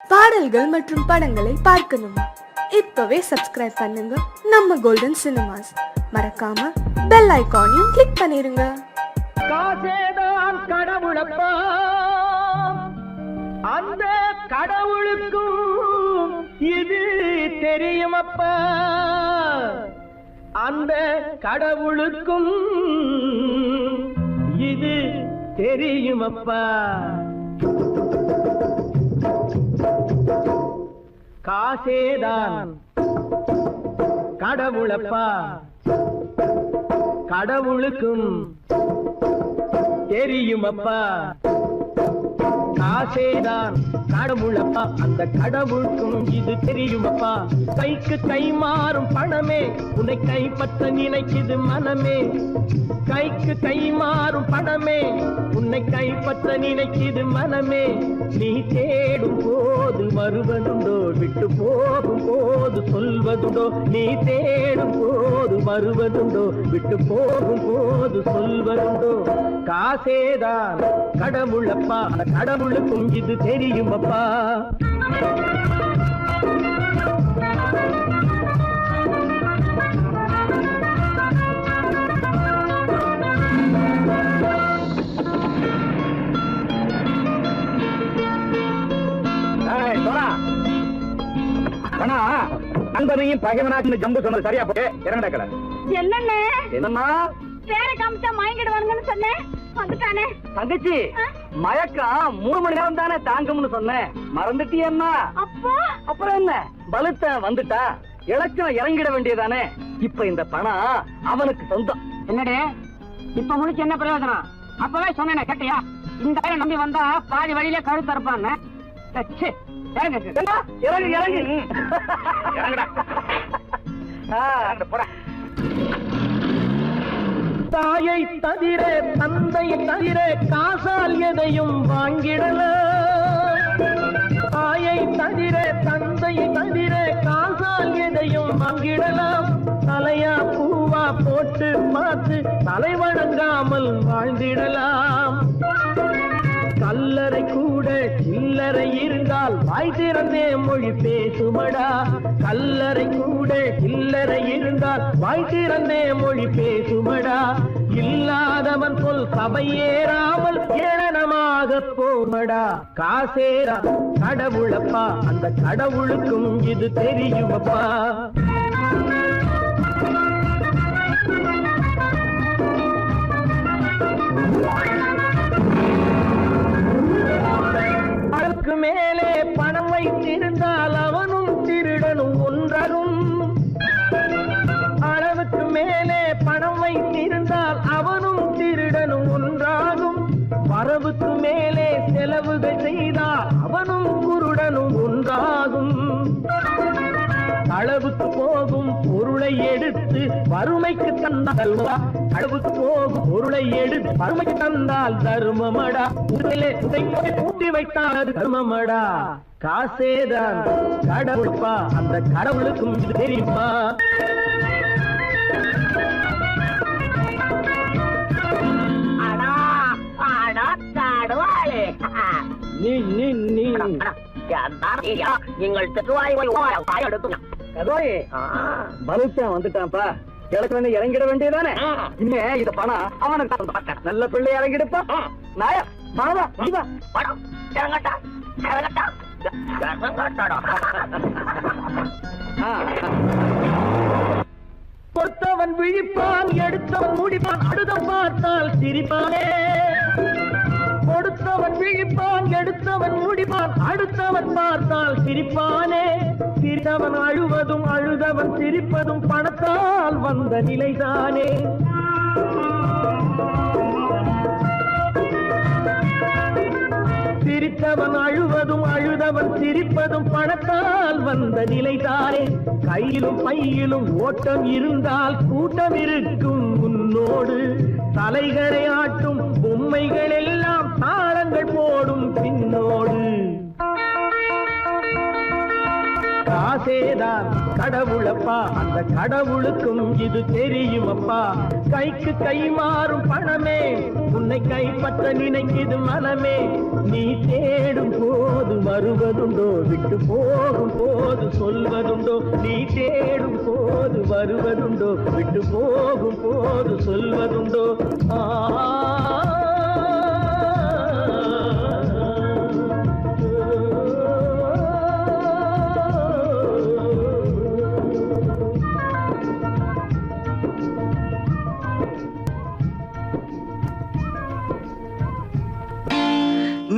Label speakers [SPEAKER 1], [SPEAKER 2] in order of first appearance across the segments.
[SPEAKER 1] பாடல்கள் மற்றும் படங்களை பார்க்கணுமா? இப்பவே சப்ஸ்கிரைப் பண்ணுங்க நம்ம கோல்டன் சினிமாஸ். மறக்காம பெல் ஐகானையும் கிளிக் பண்ணிருங்க.
[SPEAKER 2] காசேதான் கடவுளப்பா, அந்த கடவுளுக்கும் இது தெரியுமப்பா, அந்த கடவுளுக்கும் இது தெரியுமப்பா. காசேதான் கடவுளப்பா, கடவுளுக்கும் தெரியுமப்பா. காசேதான் கடவுளப்பா, அந்த கடவுளுக்கும் இது தெரியுமப்பா. கைக்கு கை மாறும் பணமே உன்னை கைப்பற்ற நினைக்குது மனமே. கைக்கு கை மாறும் பணமே உன்னை கைப்பற்ற நினைக்குது மனமே. நீ தேடும் போது வருவதுண்டோ, விட்டு போகும் போது சொல்வதுண்டோ. நீ தேடும் போது வருவதுண்டோ, விட்டு போகும் போது சொல்வதுண்டோ. காசேதான் கடவுளப்பா, அந்த கடவுளுக்கும் இது தெரியுமப்பா. நண்பனையும் பகைவனாக்கு ஜம்பு சொன்னது சரியா போட்டு இறங்கடக்கல.
[SPEAKER 3] என்னண்ணே
[SPEAKER 2] என்னம்மா
[SPEAKER 3] பேர காமிச்சா மயங்கிடுவானுங்கன்னு சொன்னேன், வந்துட்டானே.
[SPEAKER 2] தங்கச்சி, மயக்கம் 3 மணி நேரம் தானே தாங்கும்னு சொன்னேன், மறந்துட்டியம்மா?
[SPEAKER 3] அப்போ
[SPEAKER 2] அப்புறம் என்ன, பலுத்த வந்துட்டா இலச்சம் இறங்கிட வேண்டியதானே. இப்ப இந்த பணம் அவனுக்கு சொந்தம்.
[SPEAKER 4] என்னடே இப்ப முடிச்சு என்ன பிரயோஜனம்? அப்பவே சொன்னேன் கேட்டியா? இந்த நம்பி வந்தா பாதி வழியில கழுத்து இருப்பான்னு.
[SPEAKER 2] இறங்கு இறங்கு தாயை தவிர தந்தையை தவிர காசால் எதையும் வாங்கிடலாம். தாயை தவிர தந்தையை தவிர காசால் எதையும் வாங்கிடலாம். தலையா பூவா போட்டு பார்த்து தலை வணங்காமல் வாழ்ந்திடலாம். கல்லறை கூட சில்லறை இருந்தால் வாய் திறந்தே மொழி பேசுமடா. கல்லறை கூட சில்லறை இருந்தால் வாய் திறந்தே மொழி பேசுமடா. இல்லாதவன் சொல் சபையேறாமல் ஏளனமாக போமடா. காசேரா கடவுளப்பா, அந்த கடவுளுக்கும் இது தெரியுமப்பா. அதற்கு மேலே பணம் வைத்திருந்தால் அவனும் திருடனும் ஒன்றாகும். அளவுக்கு மேலே பணம் வைத்திருந்தால் அவனும் திருடனும் ஒன்றாகும். வரவுக்கு மேலே செலவுகள் செய்தால் அவனும் குருடனும் ஒன்றாகும். அளவுக்கு போகும் பொருளை எடுத்து வறுமைக்கு தந்தால் அளவுக்கு போகும் பொருளை எடுத்து வறுமைக்கு தந்தால் தர்மமடா. ஊட்டி வைத்தால் அது தர்மமடா. காசேதான் கடவுளப்பா, அந்த கடவுளுக்கும் இது தெரியுமா?
[SPEAKER 4] நீங்கள்
[SPEAKER 2] பலுத்தான் வந்துட்டான்ப்பா, கிழக்கு இறங்கிட வேண்டியதானே. இனிமே இந்த பணம் அவனுக்கு நல்ல பிள்ளை இறங்கிடுப்பா. நாயா மாவா
[SPEAKER 4] படம் இறங்கட்டா இறங்கட்டா.
[SPEAKER 2] கொடுத்தவன் விழிப்பான், எடுத்தவன் முடிப்பான், அடுத்தவன் பார்த்தால் சிரிப்பானே. கொடுத்தவன் விழிப்பான், எடுத்தவன் முடிப்பான், அடுத்தவன் பார்த்தால் சிரிப்பானே. சிரித்தவன் அழுவதும் அழுதவன் சிரிப்பதும் பணத்தால் வந்த நிலைதானே. சிரித்தவன் அழுவதும் அழுதவன் சிரிப்பதும் பணத்தால் வந்த நிலைதானே. கையிலும் பையிலும் ஓட்டம் இருந்தால் கூட்டம் இருக்கும் உன்னோடு. தலைகளை ஆட்டும் பொம்மைகள் எல்லாம் தாளங்கள் போடும் பின்னோடு.
[SPEAKER 5] காசேதான் கடவுளப்பா, அந்த கடவுளுக்கும் இது தெரியுமப்பா. கைக்கு கை மாறும் பணமே உன்னை கைப்பற்ற நினைக்குது மனமே. நீ தேடும் போது வருவதுண்டோ, விட்டு போகும் போது சொல்வதுண்டோ. நீ தேடும் போது வருவதுண்டோ, விட்டு போகும் போது சொல்வதுண்டோ.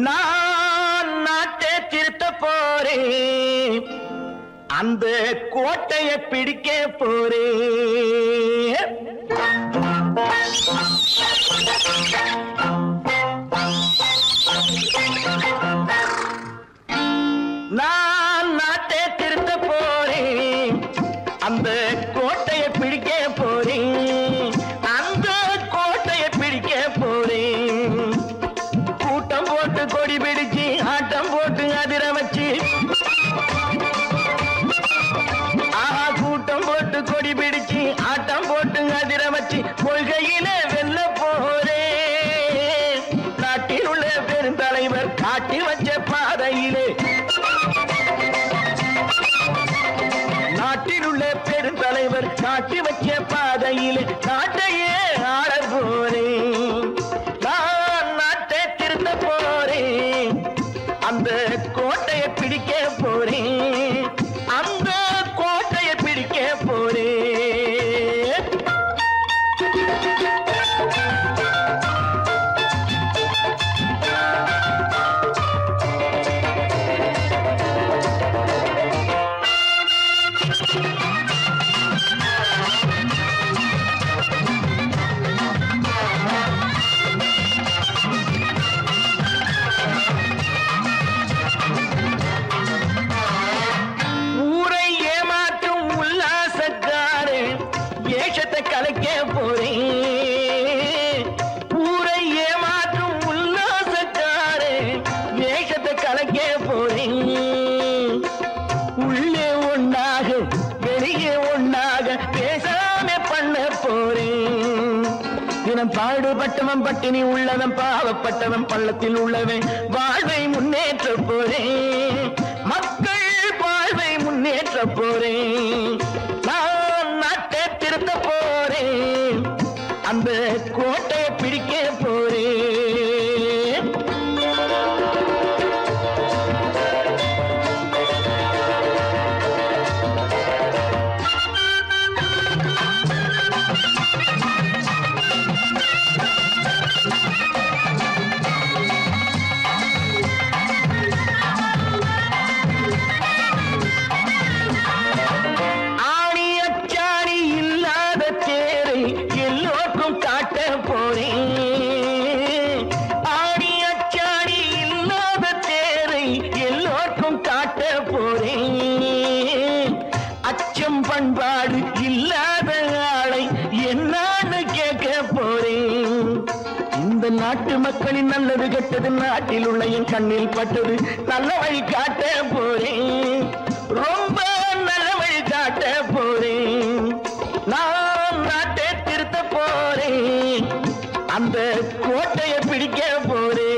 [SPEAKER 5] நான் நாட்டை திருத்த போறேன், அந்த கோட்டையை பிடிக்க போறேன். நான் நாட்டை திருத்த போறேன், அந்த கோட்டையை பிடிக்க போறேன். அந்த கோட்டையை பிடிக்க போறேன். கூட்டம் போட்டு கொடி பிடிச்சு ஆட்டம் போட்டு அதிர வச்சு, கூட்டம் போட்டு கொடி பிடிச்சு ஆட்டம் போட்டு அதிர வச்சு கொள்கையில வெல்ல போறேன். நாட்டில் உள்ள பெருந்தலைவர் காட்டி வச்ச பாதையிலே, நாட்டில் உள்ள பெருந்தலைவர் காட்டி வச்ச பாதையிலே நாட்டையே ஆள போறேன். நான் நாட்டை திருத்த போறேன், அந்த கோட்டையை பிடிக்க போறேன். அந்த கோட்டையை பிடிக்க போறேன். ஊரை ஏமாற்றும் உல்லாசக்காரே ஏஷத்தை கலைக்க போறேன். ஊரை ஏமாற்றும் உல்லாசக்காரே வேஷத்தை கலைக்க போறேன். உள்ளே ஒண்ணாக வெளியே ஒண்ணாக பேசாம பண்ண போறேன். தினம் பாடுபட்டவன் பட்டினி உள்ளவன் பாவப்பட்டவன் பள்ளத்தில் உள்ளவன் வாழ்வை முன்னேற்ற போறேன். மக்கள் வாழ்வை முன்னேற்ற போறேன். நான் நாட்டை திருத்த போறேன், அந்த கோட்டையை பிடிக்க போறேன். ஆணி அச்சாணி இல்லாத தேரை எல்லோருக்கும் காட்ட போறேன். ஆணி அச்சாணி இல்லாத தேரை எல்லோருக்கும் காட்ட போறேன். அச்சம் பண்பாடு இல்லாத ஆளை என்னான்னு கேட்க போறேன். இந்த நாட்டு மக்களின் நல்லது கெட்டது நாட்டில் உள்ள என் கண்ணில் பட்டது. நல்ல வழி காட்ட போறேன், ரொம்ப நல்ல வழி காட்ட போறேன். நான் நாட்டை திருத்த போறேன், அந்த கோட்டையை பிடிக்க போறேன்.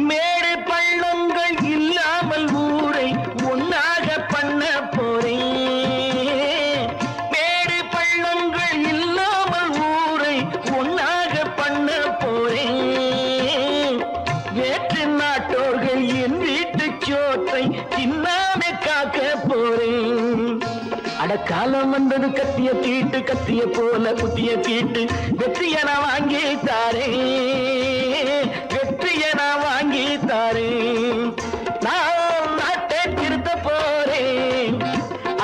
[SPEAKER 5] மேடு பள்ளங்கள் இல்லாமல் ஊரை ஒன்னாக பண்ண போறேன். மேடு பள்ளங்கள் இல்லாமல் ஊரை ஒன்னாக பண்ண போறேன். வேற்று நாட்டோர்கள் என் வீட்டு சோற்றை தின்னாம காக்க போறேன். அடக்காலம் வந்தது கத்திய தீட்டு, கத்திய போல குத்திய தீட்டு. வெற்றியை நான் வாங்கி தாரேன், வெற்றியை நான் வாங்கி தாரேன். நான் நாட்டை திருத்த போறேன்,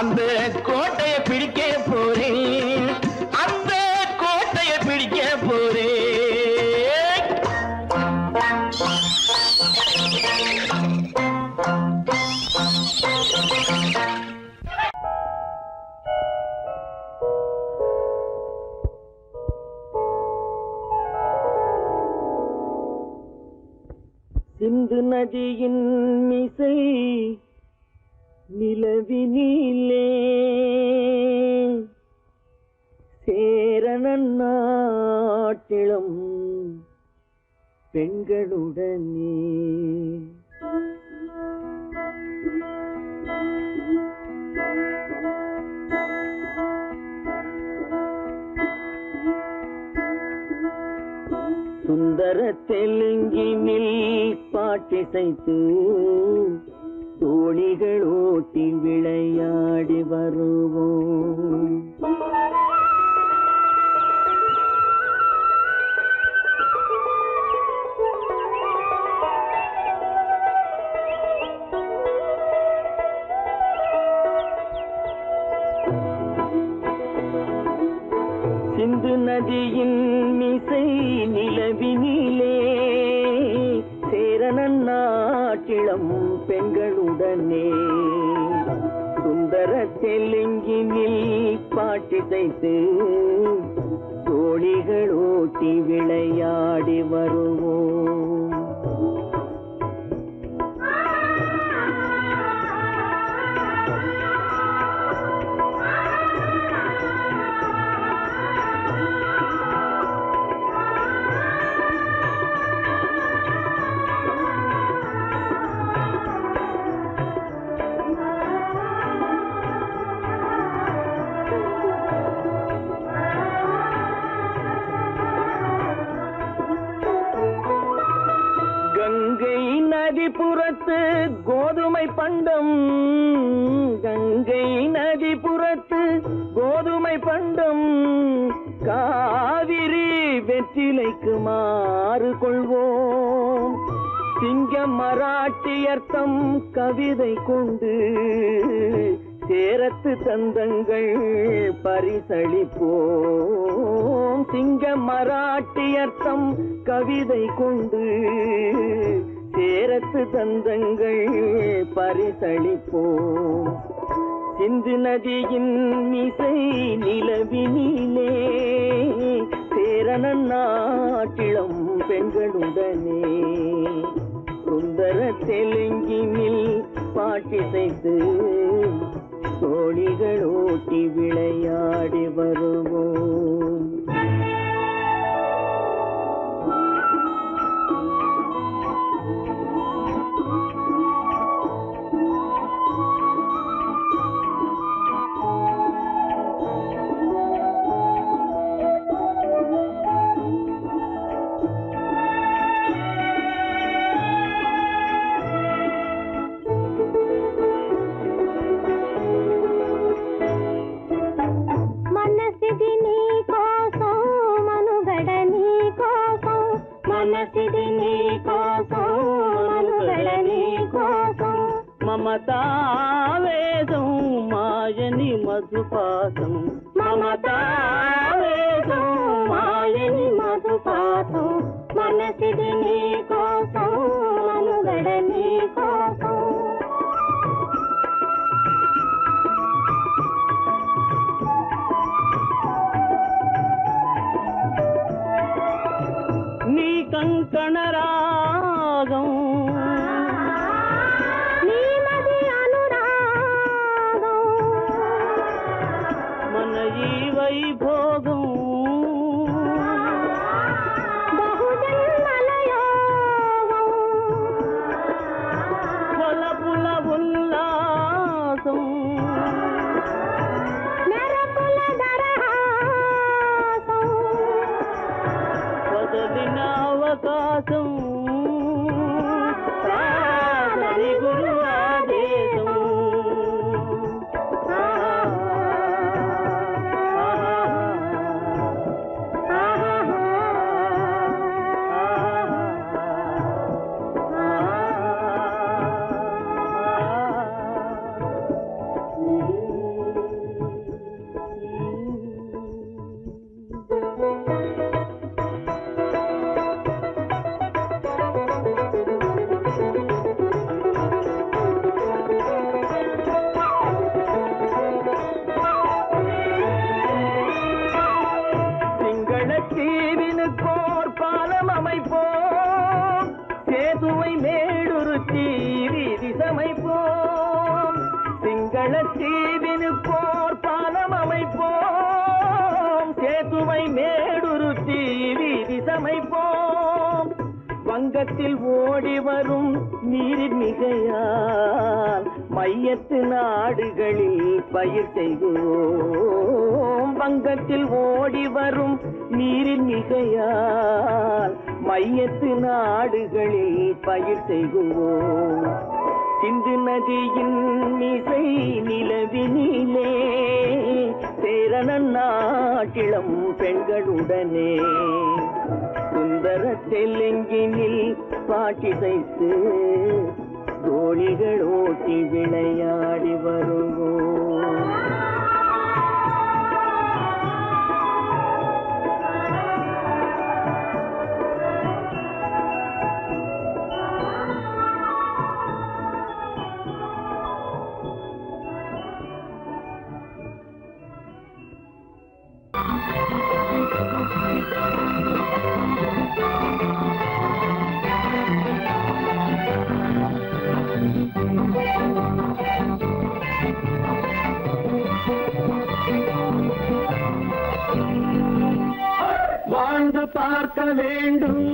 [SPEAKER 5] அந்த கோட்டையை பிடிக்க போறேன். சிந்து நதியின் மிசை நிலவினிலே சேரணன் நாட்டிளம் பெண்களுடனே சுந்தர தெலுங்கினில் பாட்டிசைத்து தோணிகள் ஓட்டி விளையாடி வருவோம். சிந்து நதியின் மிசை நிலவினிலே சேரணன் நாட்டிளம் பெண்களுடனே சுந்தர தெலுங்கினில் பாட்டிசைத்து தோணிகள் ஓட்டி விளையாடி வருவோம். கங்கை நதிபுறத்து கோதுமை பண்டம், கங்கை நதிபுறத்து கோதுமை பண்டம், காவிரி வெற்றிலைக்கு மாறு கொள்வோம். சிங்கம் மராட்டியர்த்தம் கவிதை கொண்டு சேரத்து தந்தங்கள் பரிசளிப்போம். சிங்கம் மராட்டியர்த்தம் கவிதை கொண்டு சேரத்து தந்தங்கள் பரிசளிப்போம். சிந்து நதியின் மிசை நிலவினிலே சேரணன் நாட்டிளம் பெண்களுடனே சுந்தர தெலுங்கினில் பாட்டிசைத்து தோணிகள் ஓட்டி விளையாடி வருவோம். మమతావేదం మాయని మధుపాతం, మమతావేదం మాయని మధుపాతం, మనసిది నీ కోసం మనుగడ నీ కోసం. నీ కంకణ రాగం వైభోగం బహుజన్మలయోగం కొలపుల ఉల్లాసం మెరపుల దరహాసం వదలిన అవకాశం సాగరి గురు ఆదేశం. வங்கத்தில் ஓடி வரும் நீரின் மிகையால் மையத்து நாடுகளில் பயிர் செய்கிறோம். வங்கத்தில் ஓடி வரும் நீரின் மிகையால் மையத்து நாடுகளில் பயிர் செய்கிறோம். சிந்து நதியின் இசை நிலவினிலே சேரணன் நாட்டிளம் பெண்களுடனே சுந்தர தெலுங்கினில் பாட்டிசைத்து தோழிகள் ஓட்டி விளையாடி வருவோம். வாழ்ந்து பார்க்க வேண்டும்,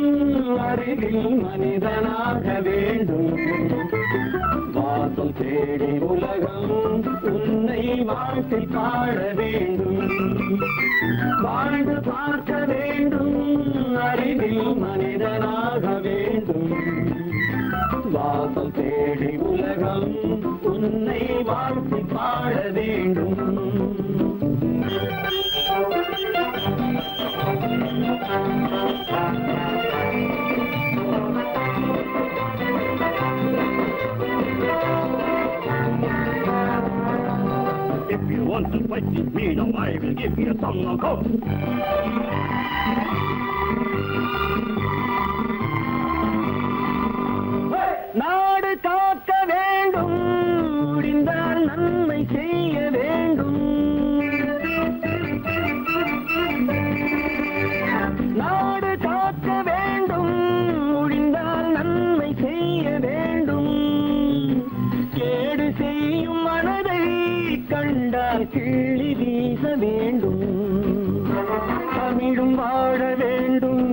[SPEAKER 5] அறிவில் மனிதனாக வேண்டும். வாசம் தேடி உலகம் உன்னை வாழ்த்தி பாட வேண்டும். வாழ்ந்து பார்க்க வேண்டும், அறிவில் மனிதனாக வேண்டும். வாசம் தேடி உலகம் உன்னை வாழ்த்தி பாட வேண்டும். If you want to fight with me, now I will give you a song of hope. நாடு காக்க வேண்டும், முடிந்தால் நன்மை செய்ய வேண்டும். நாடு காக்க வேண்டும், முடிந்தால் நன்மை செய்ய வேண்டும். கேடு செய்யும் மனதை கண்டால் கிள்ளி வீச வேண்டும். தமிழும் வாழ வேண்டும்,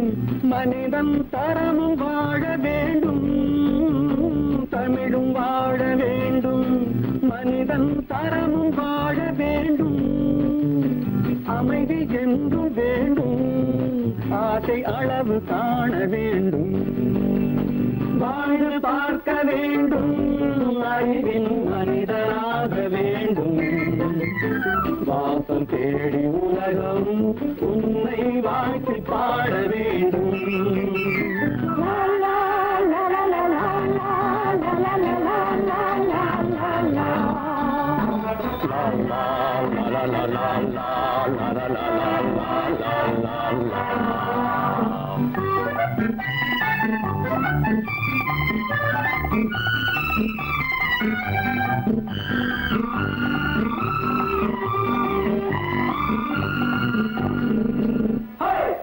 [SPEAKER 5] மனிதம் தரமும் வாழ வேண்டும். தமிழும் வாழ வேண்டும், மனிதன் தரமும் வாழ வேண்டும். அமைதி என்றும் வேண்டும், ஆசை அளவு காண வேண்டும். வாழ்ந்து பார்க்க வேண்டும், அறிவின் மனிதனாக வேண்டும். வாசம் தேடி உலகம் உன்னை வாழ்த்தி பாட வேண்டும்.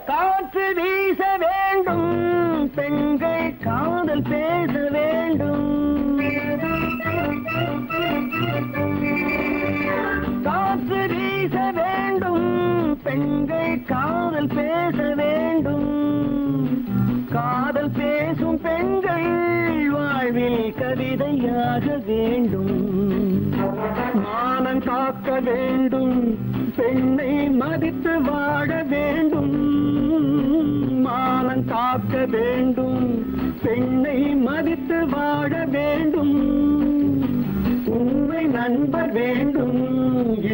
[SPEAKER 5] காற்று வீச வேண்டும், பெண்கள் காதல் பேச வேண்டும். காற்று வீச வேண்டும், பெண்கள் காதல் பேச வேண்டும். காதல் பேசும் பெண்கள் வாழ்வில் கவிதையாக வேண்டும். மானம் காக்க வேண்டும், பெண்ணை மதித்து வாழ வேண்டும். மானம் காக்க வேண்டும், பெண்ணை மதித்து வாழ வேண்டும். உண்மை நண்பர் வேண்டும்,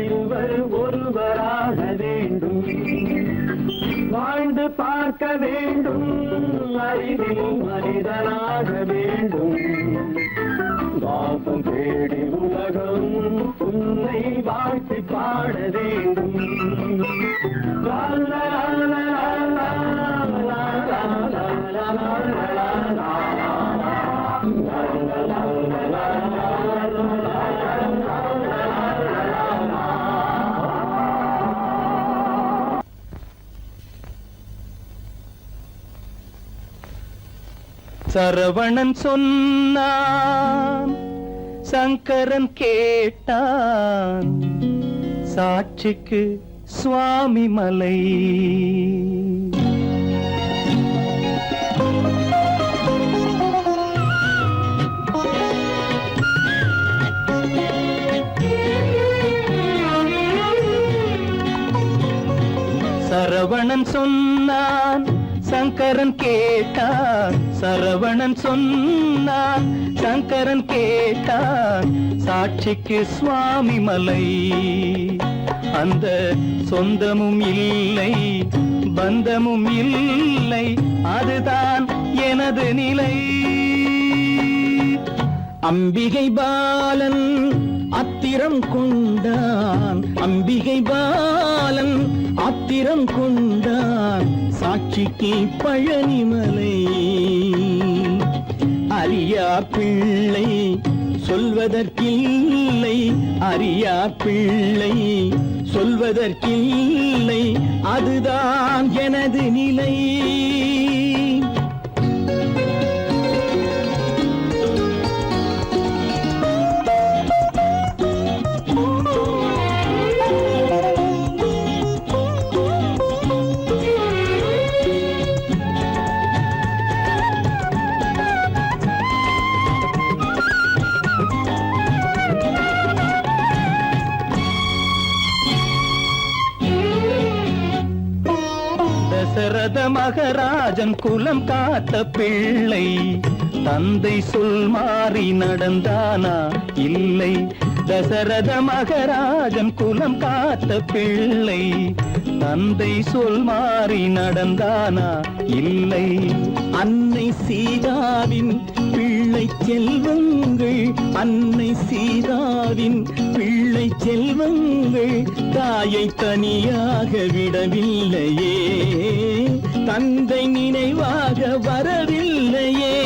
[SPEAKER 5] இருவர் ஒருவராக வேண்டும். வாழ்ந்து பார்க்க வேண்டும், அறிவில் மனிதனாக வேண்டும். வாசம் தேடி உலகம் உன்னை வாழ்த்தி பாட வேண்டும். லா லா லா லா லா லா லா லா லா. சரவணன் சொன்னான், சங்கரன் கேட்டான், சாட்சிக்கு சுவாமி மலை. சரவணன் சொன்னான் சங்கரன் கேட்டான், சரவணன் சொன்னான் சங்கரன் கேட்டான், சாட்சிக்கு சுவாமி மலை. அந்த சொந்தமும் இல்லை பந்தமும் இல்லை, அதுதான் எனது நிலை. அம்பிகை பாலன் அத்திரம் கொண்டான், அம்பிகை பாலன் ஆத்திரம் கொண்டான், சாட்சிக்கு பழனிமலை. அரியா பிள்ளை சொல்வதற்கில்லை, அரியா பிள்ளை சொல்வதற்கில்லை, அதுதான் எனது நிலை. தசரத மகராஜன் குலம் காத்த பிள்ளை, தந்தை சொல் மாறி நடந்தானா இல்லை. தசரத மகராஜன் குலம் காத்த பிள்ளை, தந்தை சொல் மாறி நடந்தானா இல்லை. அன்னை சீதாவின் பிள்ளை செல்வங்கள், அன்னை சீதாவின் பிள்ளை செல்வங்கள், தாயை தனியாக விடவில்லையே, தந்தை நினைவாக வரவில்லையே.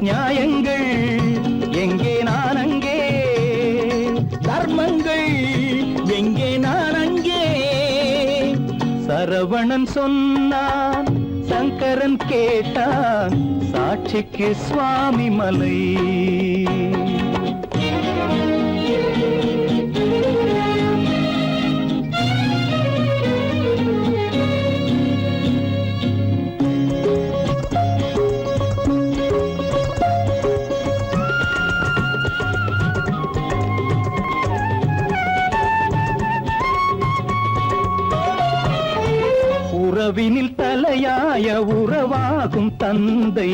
[SPEAKER 5] நியாயங்கள் எங்கே நான் அங்கே, தர்மங்கள் எங்கே நான் அங்கே. சரவணன் சொன்னான் சங்கரன் கேட்டான், சாட்சிக்கு சுவாமி மலை. உறவினில் தலையாய உறவாகும் தந்தை,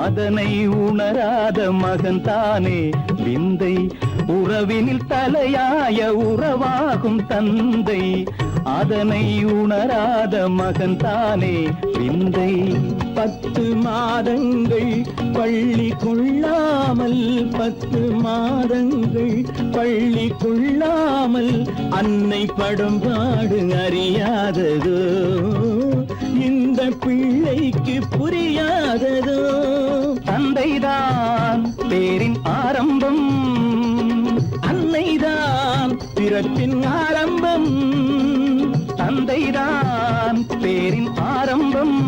[SPEAKER 5] அதனை உணராத மகன் தானே விந்தை. உறவினில் தலையாய உறவாகும் தந்தை, அதனை உணராத மகன் தானே விந்தை. 10 மாதங்கள் பள்ளி கொள்ளாமல், 10 மாதங்கள் பள்ளி கொள்ளாமல், அன்னை படும்பாடு அறியாததோ, இந்த பிள்ளைக்கு புரியாததோ. தந்தைதான் பேரின் ஆரம்பம், அன்னைதான் பிறப்பின் ஆரம்பம். தந்தைதான் பேரின் ஆரம்பம்,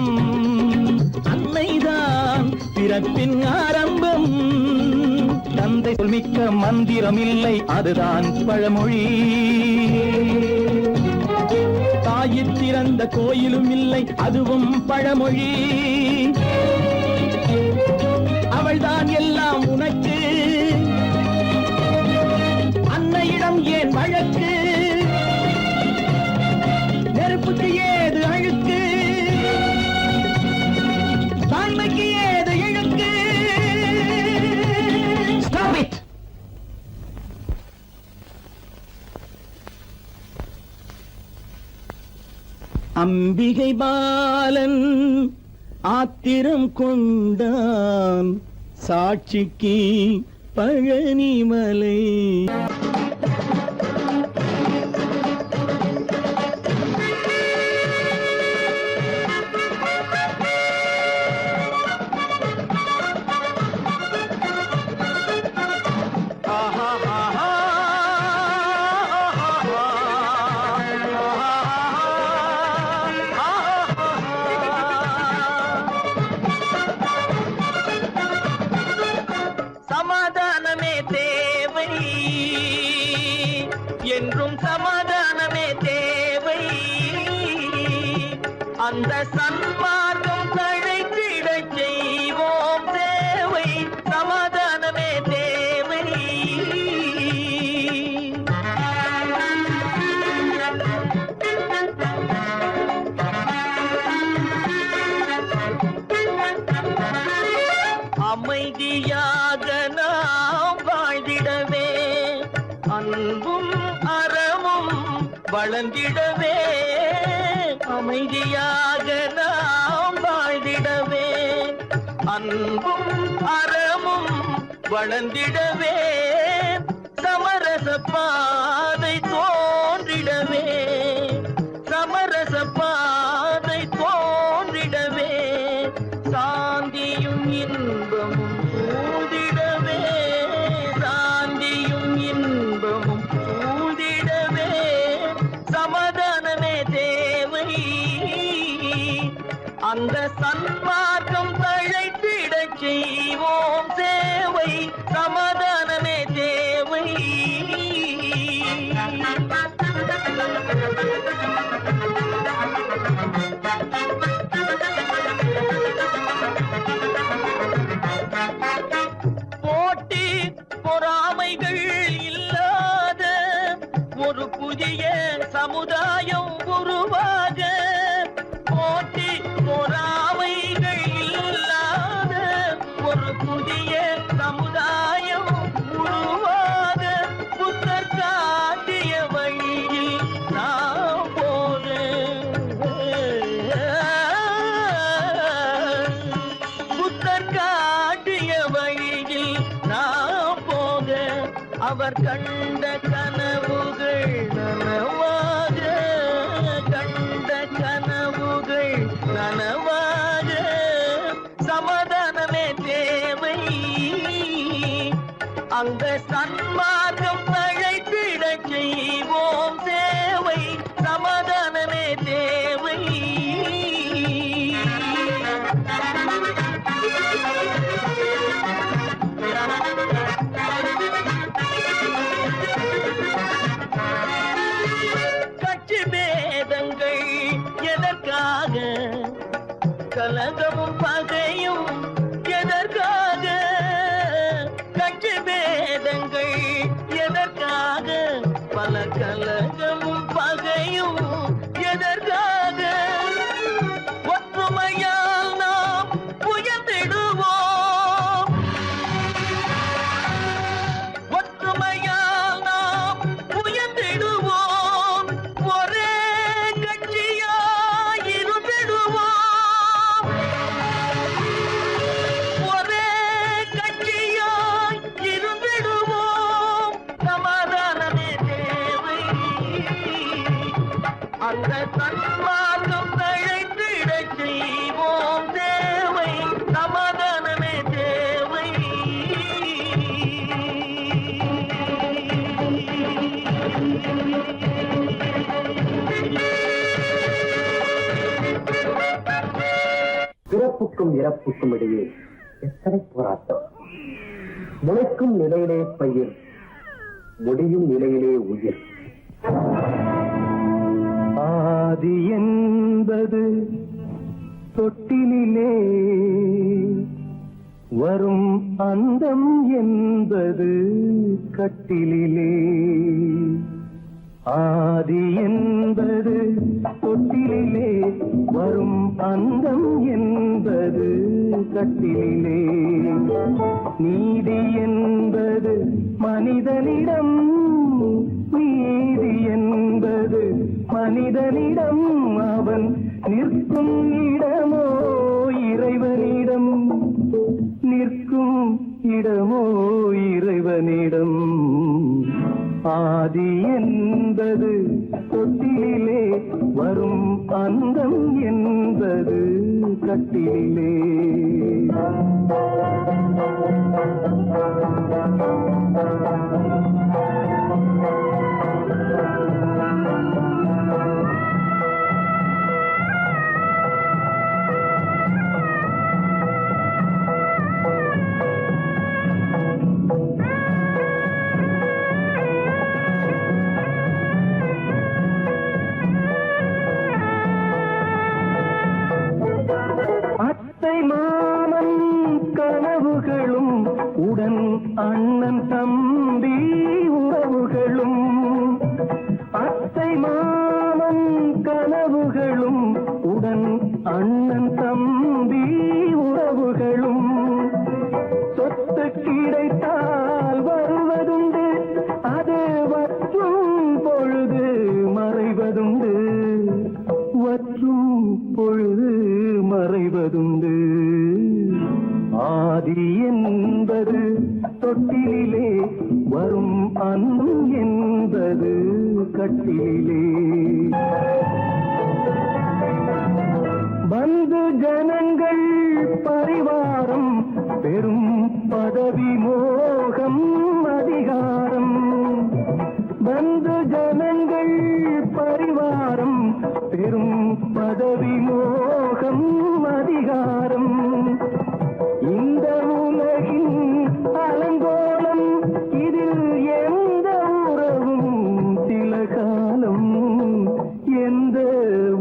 [SPEAKER 5] அன்னைதான் பிறப்பின் ஆரம்பம். தந்தை சொல்மிக்க மந்திரம் இல்லை, அதுதான் பழமொழி. தாயிற் திறந்த கோயிலும் இல்லை, அதுவும் பழமொழி. அவள்தான் எல்லாம் உனக்கு, அன்னையிடம் ஏன் வழக்கு, நெருப்புக்கு ஏது அழுக்கு, தாய்மைக்கு ஏது இழுக்கு. Stop it! அம்பிகை பாலன் ஆத்திரம் கொண்டான், சாட்சிக்கு பழனிமலை. சமாதானமே தேவை, என்றும் சமாதானமே தேவை. அந்த சன்மார்க்கம் தழைத்திட செய்வோம் தேவை, சமாதானமே தேவை. அமைதியாக நாம் வாழ்ந்திடவே அன்பும் அறமும் வளர்ந்திடவே அமைதியாக நாம் வாழ்ந்திடவே அன்பும் அறமும் வளர்ந்திடவே சமரச பாதை தோன்றிடவே சமரச பாதை தோன்றிடவே சாந்தியும் இன்பமும் சூழ்ந்திடவே சாந்தியும் இன்பமும் சூழ்ந்திடவே சமாதானமே தேவை அந்த சன்மார்க்கம் தழைத்திடச் செய்வோம் சேவை சமாதானமே தேவை போட்டி பொறாமைகள் இல்லாத ஒரு புதிய சமுதாயம் உருவாக போட்டி பொறாமைகள் இல்லாத ஒரு புதிய சமுதாயம் உருவாக புத்தர் காட்டிய வழியில் நாம் போக புத்தர் காட்டிய வழியில் நாம் போக அவர் கண்ட கனவுகள் நனவாக கண்ட கனவுகள் நனவாக சமாதானமே தேவை அந்த சன்மார்க்கம் தழைத்திடச் செய்வோம் சேவை சமாதானமே தேவை கட்சி பேதங்கள் எதற்காக கலகமும் பகையும் எதற்காக கட்சி பேதங்கள் எதற்காக பல கலகமும் பகையும் எதற்காக ஒற்றுமையால் நாம் உயர்ந்திடுவோம் ஒற்றுமையால் நாம் உயர்ந்திடுவோம் ஒரே கட்சியாய் இருந்திடுவோம் ஒரே கட்சியாய் இருந்திடுவோம் சமாதானமே தேவை அந்த சன்மார்க்கம் தழைத்திடச் செய்வோம் தேவை சமாதானமே தேவை
[SPEAKER 2] பிறப்புக்கும் இறப்புக்கும் இடையே எத்தனை போராட்டம் முளைக்கும் நிலையிலே பயிர் முடியும் நிலையிலே உயிர் ஆதி என்பது தொட்டிலே வரும் அந்தம் என்பது கட்டிலே ஆதி என்பது தொட்டிலே வரும் அந்தம் என்பது கட்டிலே நீதி என்பது மனிதனிடம் நீதி என்பது மனிதனிடம் அவன் நிற்கும் இடமோ இறைவனிடம் நிற்கும் இடமோ இறைவனிடம் ஆதி என்பது தொட்டிலே வரும் அந்தம் என்பது கட்டிலே அத்தை மாமன் கனவுகளும் உடன் அண்ணன் தம்பி உறவுகளும் அத்தை மாமன் கனவுகளும் உடன் அண்ணன் தம்பி உறவுகளும் கிடைத்தால் வருவதுண்டு, அது வற்றும் பொழுது மறைவதுண்டு, வற்றும் பொழுது மறைவதுண்டு. ஆதி என்பது தொட்டிலே வரும் அன்பு என்பது கட்டிலே. பந்து ஜனங்கள் பரிவாரம் பெரும் பதவி மோகம் அதிகாரம். பந்து ஜனங்கள் பரிவாரம் பெரும் பதவி மோகம் அதிகாரம். இந்த உலகின் அலங்கோலம் இதில் எந்த உறவும் சில காலம், எந்த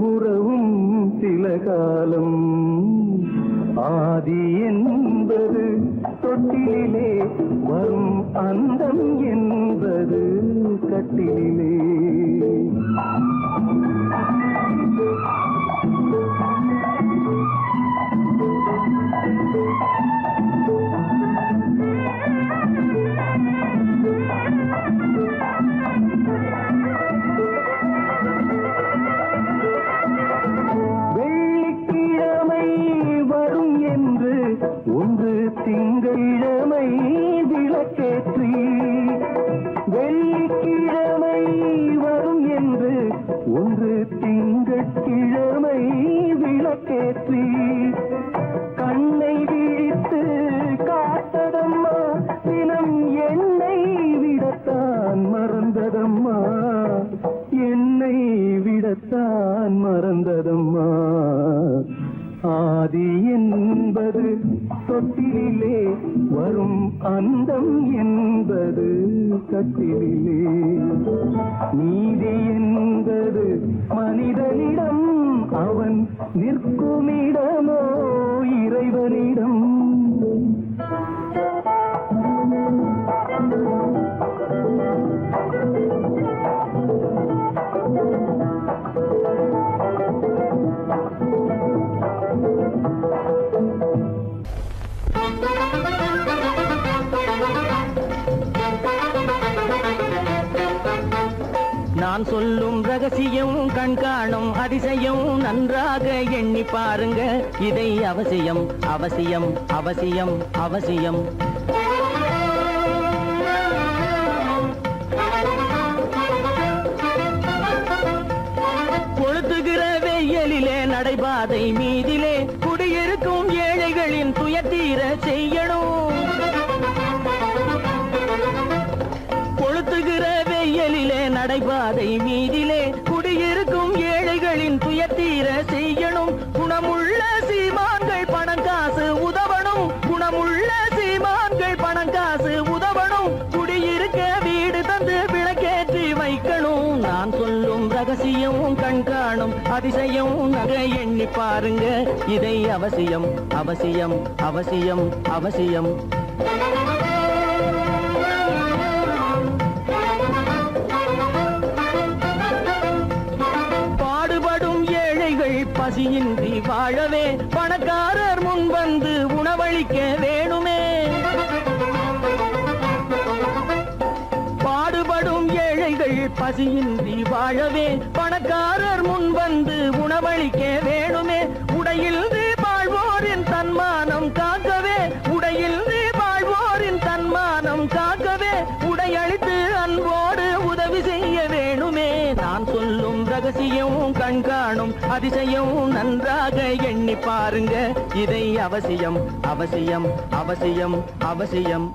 [SPEAKER 2] உறவும் சில காலம். ஆதி என்பது தொட்டிலே வரும் அந்தம் என்பது கட்டிலே. வெள்ளிக்கிழமை வரும் என்று ஒன்று திங்களிழமை விளக்கேற்றி, வெள்ளிக்கிழமை வரும் என்று ஒன்று திங்கட்கிழமை விளக்கேற்றி, கண்ணை விழித்து காத்ததம்மா தினம் என்னை விடத்தான் மறந்ததம்மா, என்னை விடத்தான் மறந்ததம்மா. ஆதி என்பது தொட்டிலே வரும் அந்தம் என்பது கட்டிலே. நீதி என்பது மனிதனிடம், அவன் நிற்குமிடமோ இறைவனிடம்.
[SPEAKER 5] நான் சொல்லும் ரகசியம் கண்காணும் அதிசயம் நன்றாக எண்ணி பாருங்க. இதை அவசியம் அவசியம் அவசியம் அவசியம். கொளுத்துகிற வெயிலிலே நடைபாதை மீதிலே குடியிருக்கும் ஏழைகளின் துயத்தீர செய்யணும். கொளுத்துகிற வெயிலிலே நடைபாதை மீதிலே குடியிருக்கும் ஏழைகளின் துயத்தீர செய்யணும். குணமுள்ள சீமான்கள் பணம் காசு உதவணும், குணமுள்ள சீமான்கள் பணம் காசு உதவணும். குடியிருக்க வீடு தந்து விளக்கேற்றி வைக்கணும். நான் சொல்லும் ரகசியம் கண்காணும் அதிசயம் நகை எண்ணி பாருங்க. இதை அவசியம் அவசியம் அவசியம் அவசியம். பசியின்றி வாழவே பணக்காரர் முன் வந்து உணவளிக்க வேணுமே. பாடுபடும் ஏழைகள் பசியின்றி வாழவே பணக்காரர் முன் வந்து உணவளிக்க வேணுமே. உடையில் வாழ்வோரின் தன்மானம் காக்கவே, உடையில் வாழ்வோரின் தன்மானம் காக்கவே உடையளித்து அன்போடு உதவி செய்ய வேணுமே. நான் சொல்லும் ரகசியம் கண்காணும் அதிசயம் நன்றாக எண்ணி பாருங்க. இதை அவசியம் அவசியம் அவசியம் அவசியம்.